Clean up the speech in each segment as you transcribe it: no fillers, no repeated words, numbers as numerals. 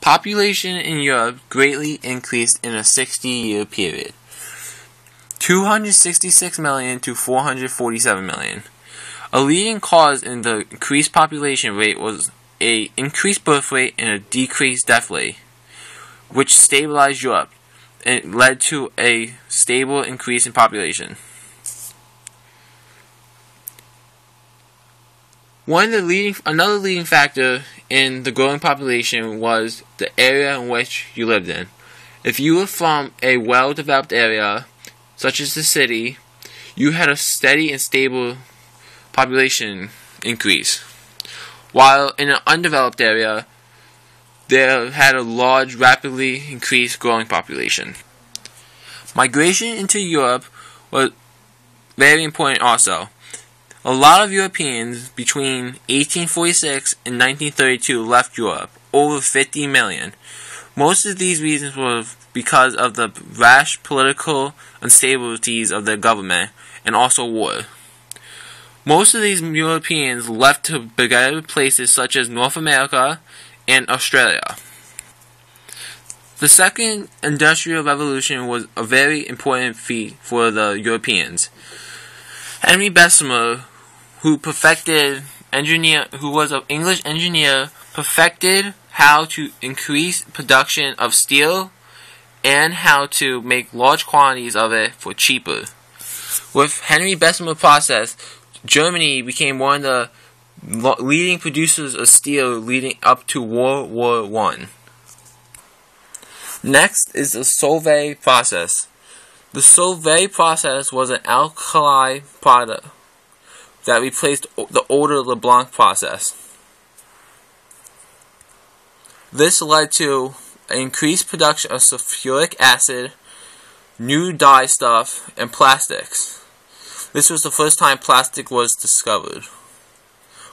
Population in Europe greatly increased in a 60-year period. 266 million to 447 million. A leading cause in the increased population rate was an increased birth rate and a decreased death rate, which stabilized Europe and led to a stable increase in population. Another leading factor in the growing population was the area in which you lived in. If you were from a well-developed area, such as the city, you had a steady and stable population increase. While in an undeveloped area, there had a large, rapidly increased growing population. Migration into Europe was very important also. A lot of Europeans between 1846 and 1932 left Europe, over 50 million. Most of these reasons were because of the rash political instabilities of their government and also war. Most of these Europeans left to better places such as North America and Australia. The Second Industrial Revolution was a very important feat for the Europeans. Henry Bessemer, who was an English engineer, perfected how to increase production of steel and how to make large quantities of it for cheaper. With Henry Bessemer process, Germany became one of the leading producers of steel leading up to World War I. Next is the Solvay process. The Solvay process was an alkali product that replaced the older Leblanc process. This led to an increased production of sulfuric acid, new dye stuff, and plastics. This was the first time plastic was discovered,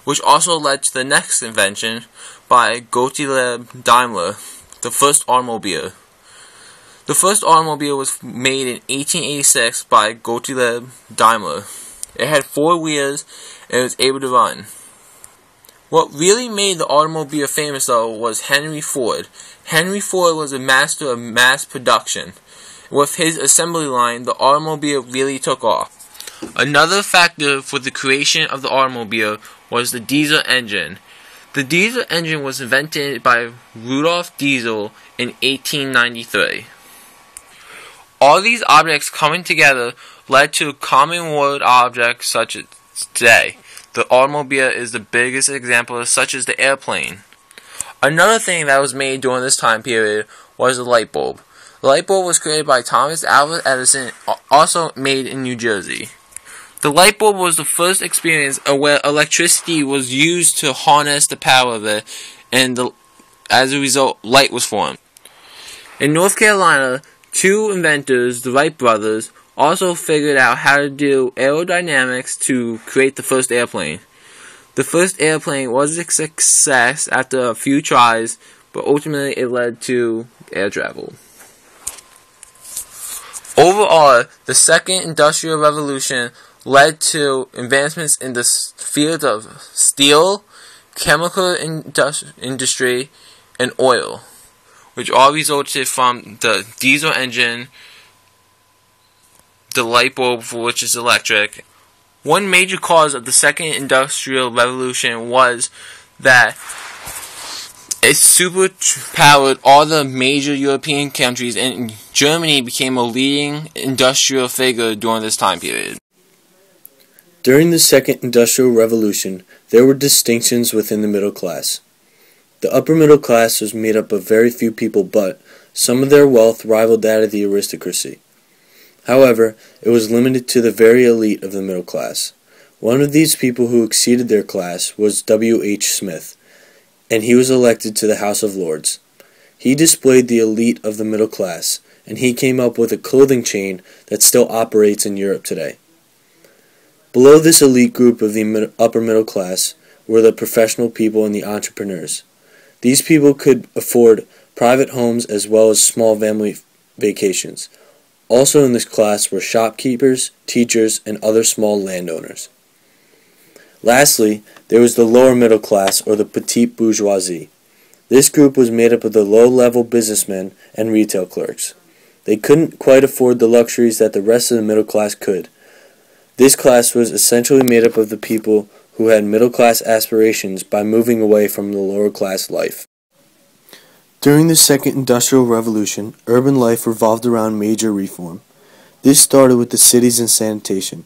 which also led to the next invention by Gottlieb Daimler, the first automobile. The first automobile was made in 1886 by Gottlieb Daimler. It had 4 wheels and it was able to run. What really made the automobile famous though was Henry Ford. Henry Ford was a master of mass production. With his assembly line, the automobile really took off. Another factor for the creation of the automobile was the diesel engine. The diesel engine was invented by Rudolf Diesel in 1893. All these objects coming together led to common world objects such as today. The automobile is the biggest example, such as the airplane. Another thing that was made during this time period was the light bulb. The light bulb was created by Thomas Alva Edison, also made in New Jersey. The light bulb was the first experience where electricity was used to harness the power of it, and as a result, light was formed. In North Carolina, 2 inventors, the Wright brothers, also figured out how to do aerodynamics to create the first airplane. The first airplane was a success after a few tries, but ultimately it led to air travel. Overall, the Second Industrial Revolution led to advancements in the fields of steel, chemical industry, and oil, which all resulted from the diesel engine, the light bulb, which is electric. One major cause of the Second Industrial Revolution was that it superpowered all the major European countries, and Germany became a leading industrial figure during this time period. During the Second Industrial Revolution, there were distinctions within the middle class. The upper middle class was made up of very few people, but some of their wealth rivaled that of the aristocracy. However, it was limited to the very elite of the middle class. One of these people who exceeded their class was W. H. Smith, and he was elected to the House of Lords. He displayed the elite of the middle class, and he came up with a clothing chain that still operates in Europe today. Below this elite group of the upper middle class were the professional people and the entrepreneurs. These people could afford private homes as well as small family vacations. Also in this class were shopkeepers, teachers, and other small landowners. Lastly, there was the lower middle class, or the petite bourgeoisie. This group was made up of the low-level businessmen and retail clerks. They couldn't quite afford the luxuries that the rest of the middle class could. This class was essentially made up of the people who had middle-class aspirations by moving away from the lower-class life. During the Second Industrial Revolution, urban life revolved around major reform. This started with the cities and sanitation.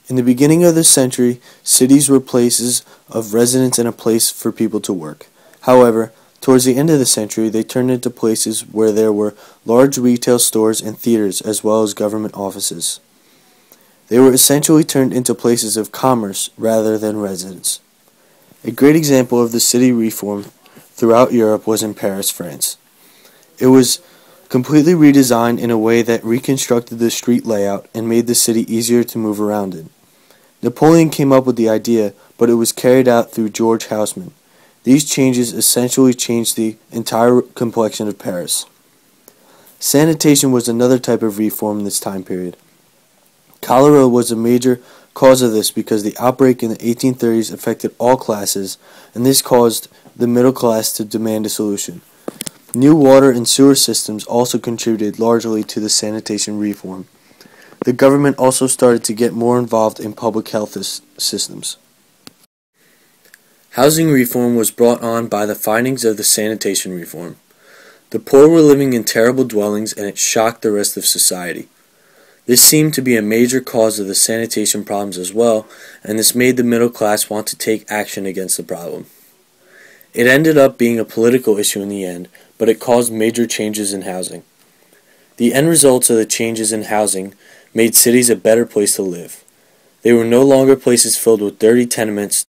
In the beginning of the century, cities were places of residence and a place for people to work. However, towards the end of the century, they turned into places where there were large retail stores and theaters as well as government offices. They were essentially turned into places of commerce rather than residence. A great example of the city reform throughout Europe was in Paris, France. It was completely redesigned in a way that reconstructed the street layout and made the city easier to move around in. Napoleon came up with the idea, but it was carried out through George Haussmann. These changes essentially changed the entire complexion of Paris. Sanitation was another type of reform in this time period. Cholera was a major cause of this because the outbreak in the 1830s affected all classes, and this caused the middle class to demand a solution. New water and sewer systems also contributed largely to the sanitation reform. The government also started to get more involved in public health systems. Housing reform was brought on by the findings of the sanitation reform. The poor were living in terrible dwellings, and it shocked the rest of society. This seemed to be a major cause of the sanitation problems as well, and this made the middle class want to take action against the problem. It ended up being a political issue in the end, but it caused major changes in housing. The end results of the changes in housing made cities a better place to live. They were no longer places filled with dirty tenements